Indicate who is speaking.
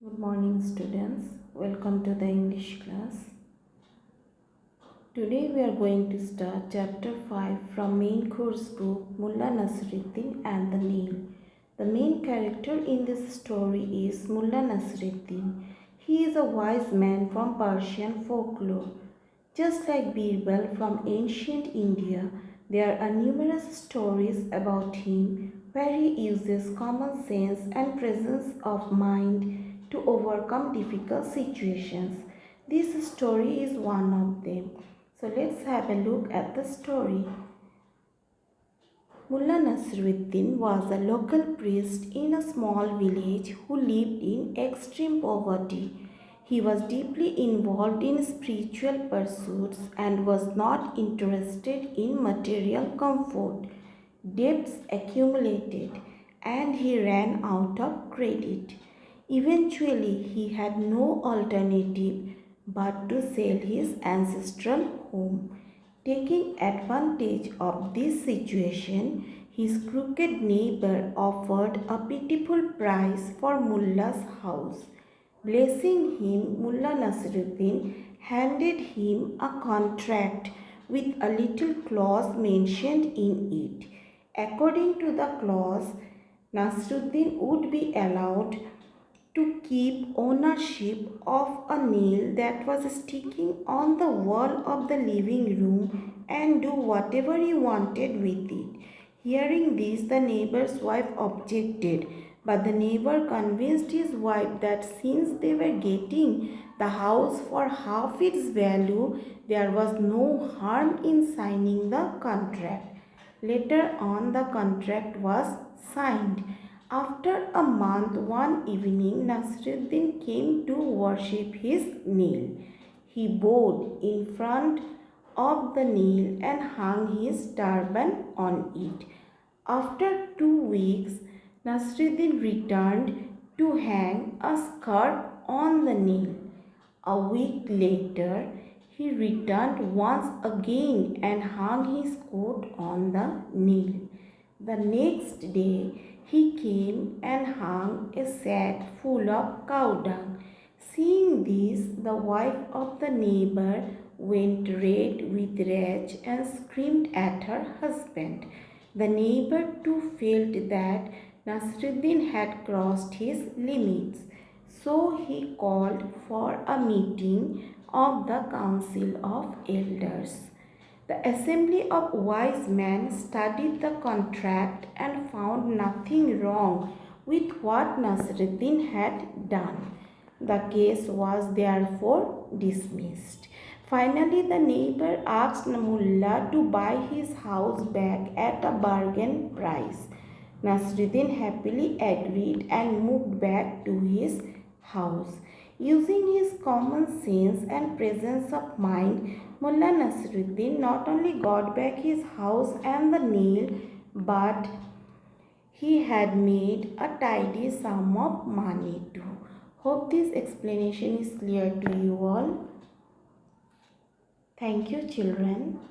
Speaker 1: Good morning, students. Welcome to the English class. Today we are going to start chapter 5 from main course book Mullah Nasreddin and the Nail. The main character in this story is Mullah Nasreddin. He is a wise man from Persian folklore. Just like Birbal from ancient India, there are numerous stories about him where he uses common sense and presence of mind to overcome difficult situations. This story is one of them. So let's have a look at the story. Mullah Nasreddin was a local priest in a small village who lived in extreme poverty. He was deeply involved in spiritual pursuits and was not interested in material comfort. Debts accumulated and he ran out of credit. Eventually, he had no alternative but to sell his ancestral home. Taking advantage of this situation, his crooked neighbor offered a pitiful price for Mullah's house. Blessing him, Mullah Nasruddin handed him a contract with a little clause mentioned in it. According to the clause, Nasruddin would be allowed to keep ownership of a nail that was sticking on the wall of the living room and do whatever he wanted with it. Hearing this, the neighbor's wife objected, but the neighbor convinced his wife that since they were getting the house for half its value, there was no harm in signing the contract. Later on, the contract was signed. After a month, one evening, Nasreddin came to worship his nail. He bowed in front of the nail and hung his turban on it. After 2 weeks, Nasreddin returned to hang a scarf on the nail. A week later, he returned once again and hung his coat on the nail. The next day, he came and hung a sack full of cow dung. Seeing this, the wife of the neighbor went red with rage and screamed at her husband. The neighbor too felt that Nasruddin had crossed his limits. So he called for a meeting of the Council of Elders. The assembly of wise men studied the contract and found nothing wrong with what Nasruddin had done. The case was therefore dismissed. Finally, the neighbor asked Mullah to buy his house back at a bargain price. Nasruddin happily agreed and moved back to his house. Using his common sense and presence of mind, Mullah Nasruddin not only got back his house and the nail, but he had made a tidy sum of money too. Hope this explanation is clear to you all. Thank you, children.